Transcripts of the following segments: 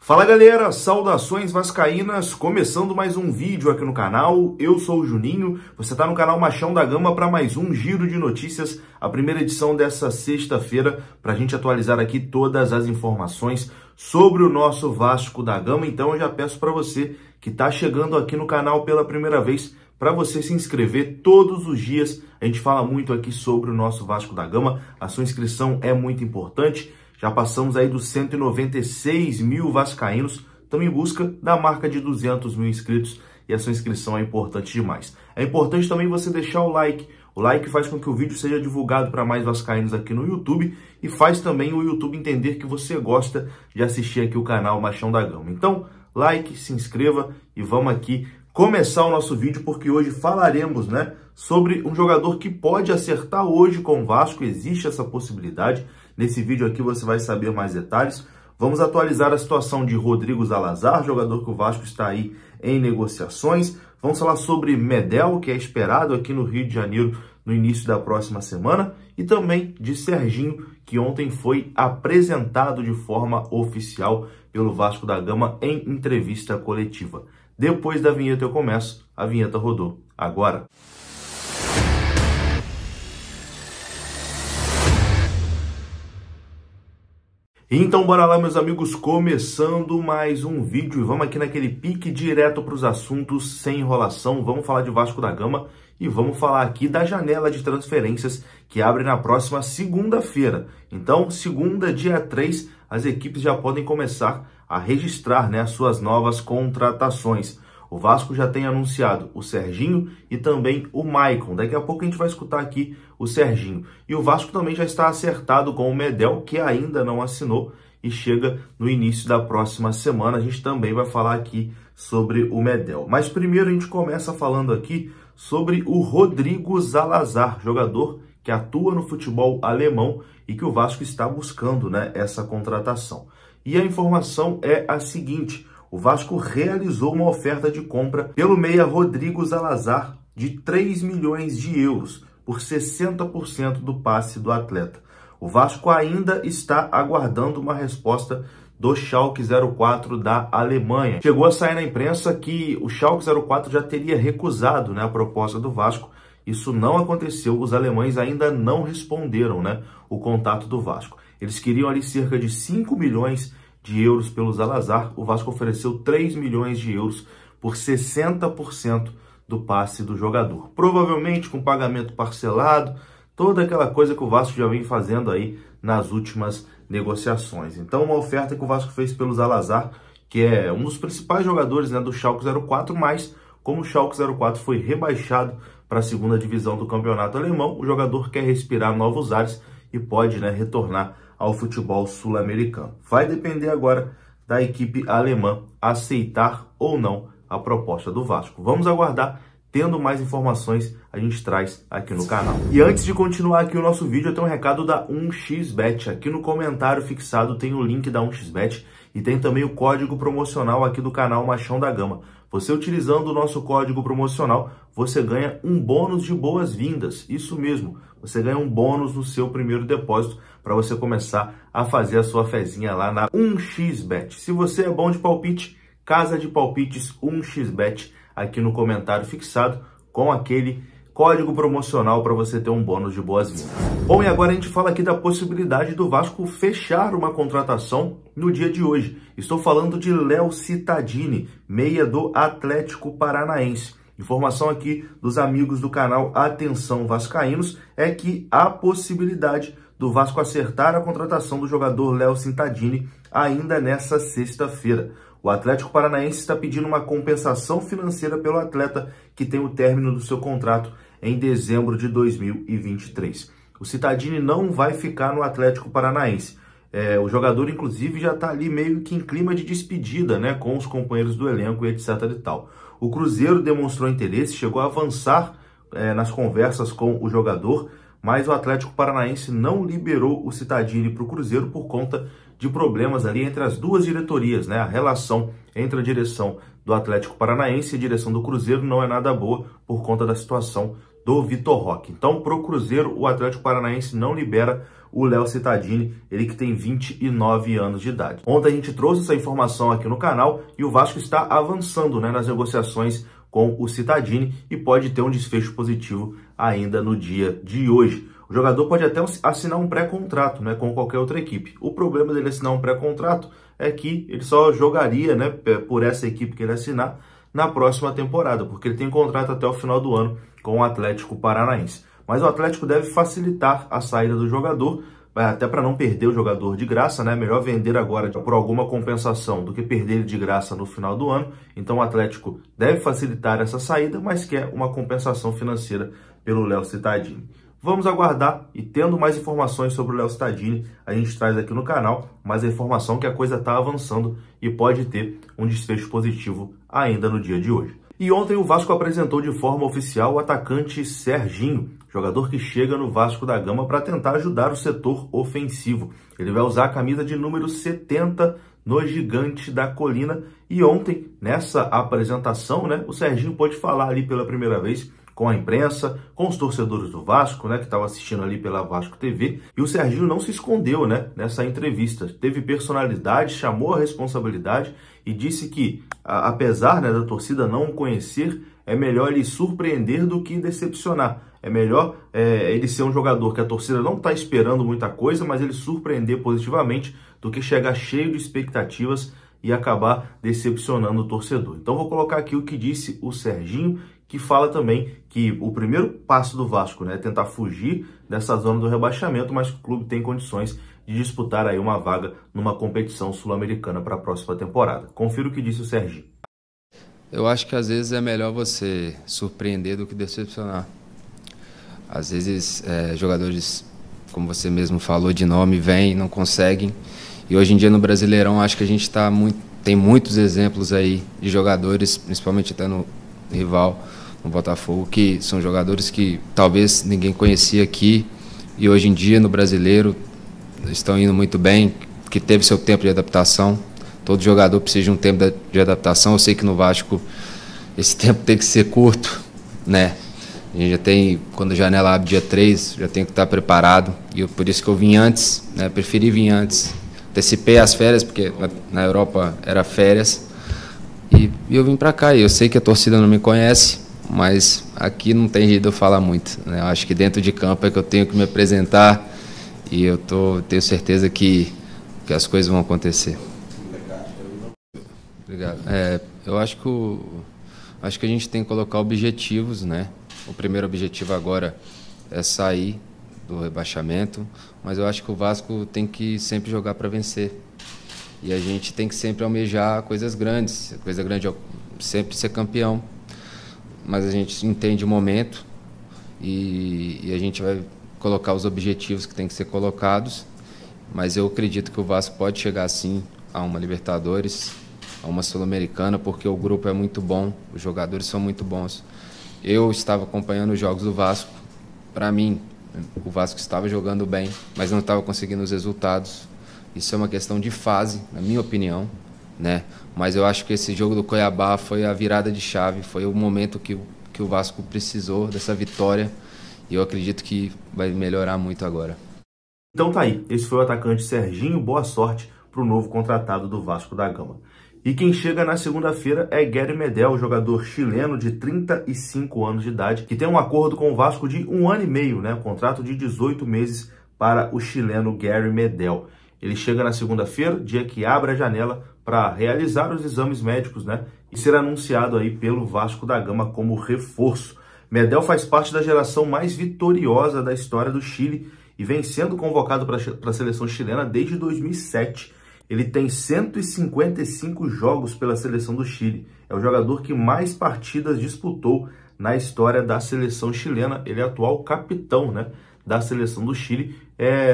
Fala galera, saudações vascaínas, começando mais um vídeo aqui no canal, eu sou o Juninho, você está no canal Machão da Gama para mais um giro de notícias, a primeira edição dessa sexta-feira, para a gente atualizar aqui todas as informações sobre o nosso Vasco da Gama. Então eu já peço para você que está chegando aqui no canal pela primeira vez, para você se inscrever todos os dias. A gente fala muito aqui sobre o nosso Vasco da Gama, a sua inscrição é muito importante. Já passamos aí dos 196 mil vascaínos, estamos em busca da marca de 200 mil inscritos e a sua inscrição é importante demais. É importante também você deixar o like faz com que o vídeo seja divulgado para mais vascaínos aqui no YouTube e faz também o YouTube entender que você gosta de assistir aqui o canal Machão da Gama. Então, like, se inscreva e vamos aqui começar o nosso vídeo, porque hoje falaremos, sobre um jogador que pode acertar hoje com o Vasco, existe essa possibilidade. Nesse vídeo aqui você vai saber mais detalhes. Vamos atualizar a situação de Rodrigo Zalazar, jogador que o Vasco está aí em negociações. Vamos falar sobre Medel, que é esperado aqui no Rio de Janeiro no início da próxima semana. E também de Serginho, que ontem foi apresentado de forma oficial pelo Vasco da Gama em entrevista coletiva. Depois da vinheta eu começo. A vinheta rodou. Agora! Então bora lá, meus amigos, começando mais um vídeo e vamos aqui naquele pique direto para os assuntos, sem enrolação. Vamos falar de Vasco da Gama e vamos falar aqui da janela de transferências que abre na próxima segunda-feira. Então, segunda, dia 3, as equipes já podem começar a registrar as suas novas contratações. O Vasco já tem anunciado o Serginho e também o Maicon. Daqui a pouco a gente vai escutar aqui o Serginho. E o Vasco também já está acertado com o Medel, que ainda não assinou e chega no início da próxima semana. A gente também vai falar aqui sobre o Medel. Mas primeiro a gente começa falando aqui sobre o Rodrigo Zalazar, jogador que atua no futebol alemão e que o Vasco está buscando essa contratação. E a informação é a seguinte: o Vasco realizou uma oferta de compra pelo meia Rodrigo Zalazar de 3 milhões de euros por 60% do passe do atleta. O Vasco ainda está aguardando uma resposta do Schalke 04 da Alemanha. Chegou a sair na imprensa que o Schalke 04 já teria recusado a proposta do Vasco. Isso não aconteceu, os alemães ainda não responderam o contato do Vasco. Eles queriam ali cerca de 5 milhões de euros pelo Zalazar, o Vasco ofereceu 3 milhões de euros por 60% do passe do jogador. Provavelmente com pagamento parcelado, toda aquela coisa que o Vasco já vem fazendo aí nas últimas negociações. Então, uma oferta que o Vasco fez pelo Zalazar, que é um dos principais jogadores do Schalke 04, mas como o Schalke 04 foi rebaixado para a segunda divisão do campeonato alemão, o jogador quer respirar novos ares e pode retornar ao futebol sul-americano. Vai depender agora da equipe alemã aceitar ou não a proposta do Vasco. Vamos aguardar. Tendo mais informações, a gente traz aqui no canal. E antes de continuar aqui o nosso vídeo, eu tenho um recado da 1xBet. Aqui no comentário fixado tem o link da 1xBet e tem também o código promocional aqui do canal Machão da Gama. Você utilizando o nosso código promocional, você ganha um bônus de boas-vindas. Isso mesmo, você ganha um bônus no seu primeiro depósito para você começar a fazer a sua fezinha lá na 1xBet. Se você é bom de palpite, Casa de Palpites 1xBet, aqui no comentário fixado, com aquele código promocional para você ter um bônus de boas-vindas. Bom, e agora a gente fala aqui da possibilidade do Vasco fechar uma contratação no dia de hoje. Estou falando de Léo Cittadini, meia do Atlético Paranaense. Informação aqui dos amigos do canal Atenção Vascaínos é que há possibilidade do Vasco acertar a contratação do jogador Léo Cittadini ainda nessa sexta-feira. O Atlético Paranaense está pedindo uma compensação financeira pelo atleta que tem o término do seu contrato em dezembro de 2023. O Cittadini não vai ficar no Atlético Paranaense. O jogador, inclusive, já está ali meio que em clima de despedida, com os companheiros do elenco e etc. e tal. O Cruzeiro demonstrou interesse, chegou a avançar nas conversas com o jogador, mas o Atlético Paranaense não liberou o Cittadini para o Cruzeiro por conta de problemas ali entre as duas diretorias, A relação entre a direção do Atlético Paranaense e a direção do Cruzeiro não é nada boa por conta da situação do Vitor Roque. Então, para o Cruzeiro, o Atlético Paranaense não libera o Léo Cittadini, ele que tem 29 anos de idade. Ontem a gente trouxe essa informação aqui no canal e o Vasco está avançando, né, nas negociações com o Cittadini e pode ter um desfecho positivo ainda no dia de hoje. O jogador pode até assinar um pré-contrato, né, com qualquer outra equipe. O problema dele assinar um pré-contrato é que ele só jogaria, né, por essa equipe que ele assinar na próxima temporada, porque ele tem contrato até o final do ano com o Atlético Paranaense. Mas o Atlético deve facilitar a saída do jogador, até para não perder o jogador de graça, né? Melhor vender agora por alguma compensação do que perder ele de graça no final do ano. Então o Atlético deve facilitar essa saída, mas quer uma compensação financeira pelo Léo Cittadini. Vamos aguardar e tendo mais informações sobre o Léo Cittadini, a gente traz aqui no canal mais a informação que a coisa está avançando e pode ter um desfecho positivo ainda no dia de hoje. E ontem o Vasco apresentou de forma oficial o atacante Serginho, jogador que chega no Vasco da Gama para tentar ajudar o setor ofensivo. Ele vai usar a camisa de número 70 no Gigante da Colina. E ontem, nessa apresentação, né, o Serginho pôde falar ali pela primeira vez com a imprensa, com os torcedores do Vasco, né, que estavam assistindo ali pela Vasco TV. E o Serginho não se escondeu, né, nessa entrevista. Teve personalidade, chamou a responsabilidade e disse que, apesar, né, da torcida não o conhecer, é melhor ele surpreender do que decepcionar. É melhor ele ser um jogador que a torcida não está esperando muita coisa, mas ele surpreender positivamente do que chegar cheio de expectativas e acabar decepcionando o torcedor. Então vou colocar aqui o que disse o Serginho, que fala também que o primeiro passo do Vasco, né, é tentar fugir dessa zona do rebaixamento, mas que o clube tem condições de disputar aí uma vaga numa competição sul-americana para a próxima temporada. Confira o que disse o Serginho. Eu acho que às vezes é melhor você surpreender do que decepcionar. Às vezes jogadores, como você mesmo falou de nome, vêm, não conseguem. E hoje em dia no Brasileirão acho que a gente tem muitos exemplos aí de jogadores, principalmente até no rival, no Botafogo, que são jogadores que talvez ninguém conhecia aqui e hoje em dia no Brasileiro estão indo muito bem, que teve seu tempo de adaptação. Todo jogador precisa de um tempo de adaptação. Eu sei que no Vasco esse tempo tem que ser curto, né? A gente já tem, quando a janela abre dia 3, já tem que estar preparado. E por isso que eu vim antes, né? Preferi vir antes. Antecipei as férias, porque na Europa era férias. E eu vim para cá. E eu sei que a torcida não me conhece, mas aqui não tem jeito de eu falar muito, né? Eu acho que dentro de campo é que eu tenho que me apresentar e eu tenho certeza que as coisas vão acontecer. Obrigado. Eu acho que a gente tem que colocar objetivos, né? O primeiro objetivo agora é sair do rebaixamento, mas eu acho que o Vasco tem que sempre jogar para vencer. E a gente tem que sempre almejar coisas grandes. A coisa grande é sempre ser campeão. Mas a gente entende o momento e a gente vai colocar os objetivos que tem que ser colocados. Mas eu acredito que o Vasco pode chegar sim a uma Libertadores, a uma Sul-Americana, porque o grupo é muito bom, os jogadores são muito bons. Eu estava acompanhando os jogos do Vasco. Para mim, o Vasco estava jogando bem, mas não estava conseguindo os resultados. Isso é uma questão de fase, na minha opinião, né? Mas eu acho que esse jogo do Cuiabá foi a virada de chave, foi o momento que o Vasco precisou dessa vitória e eu acredito que vai melhorar muito agora. Então tá aí, esse foi o atacante Serginho. Boa sorte para o novo contratado do Vasco da Gama. E quem chega na segunda-feira é Gary Medel, jogador chileno de 35 anos de idade, que tem um acordo com o Vasco de 1 ano e meio, né? Um contrato de 18 meses para o chileno Gary Medel. Ele chega na segunda-feira, dia que abre a janela para realizar os exames médicos, né? E ser anunciado aí pelo Vasco da Gama como reforço. Medel faz parte da geração mais vitoriosa da história do Chile e vem sendo convocado para a seleção chilena desde 2007. Ele tem 155 jogos pela seleção do Chile. É o jogador que mais partidas disputou na história da seleção chilena. Ele é atual capitão, né, da seleção do Chile.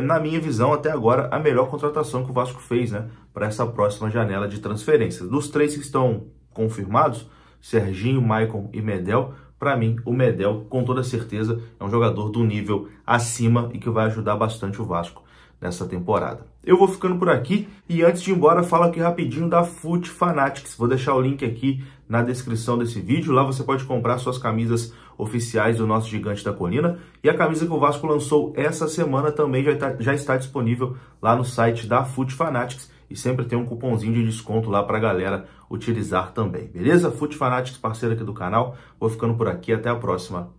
Na minha visão, até agora, a melhor contratação que o Vasco fez, né, para essa próxima janela de transferências. Dos três que estão confirmados, Serginho, Maicon e Medel, para mim, o Medel, com toda certeza, é um jogador do nível acima e que vai ajudar bastante o Vasco nessa temporada. Eu vou ficando por aqui e antes de ir embora, falo aqui rapidinho da FUT Fanatics. Vou deixar o link aqui na descrição desse vídeo. Lá você pode comprar suas camisas oficiais do nosso Gigante da Colina. E a camisa que o Vasco lançou essa semana também já está disponível lá no site da FUT Fanatics. E sempre tem um cupomzinho de desconto lá pra galera utilizar também, beleza? FUT Fanatics, parceiro aqui do canal. Vou ficando por aqui, até a próxima.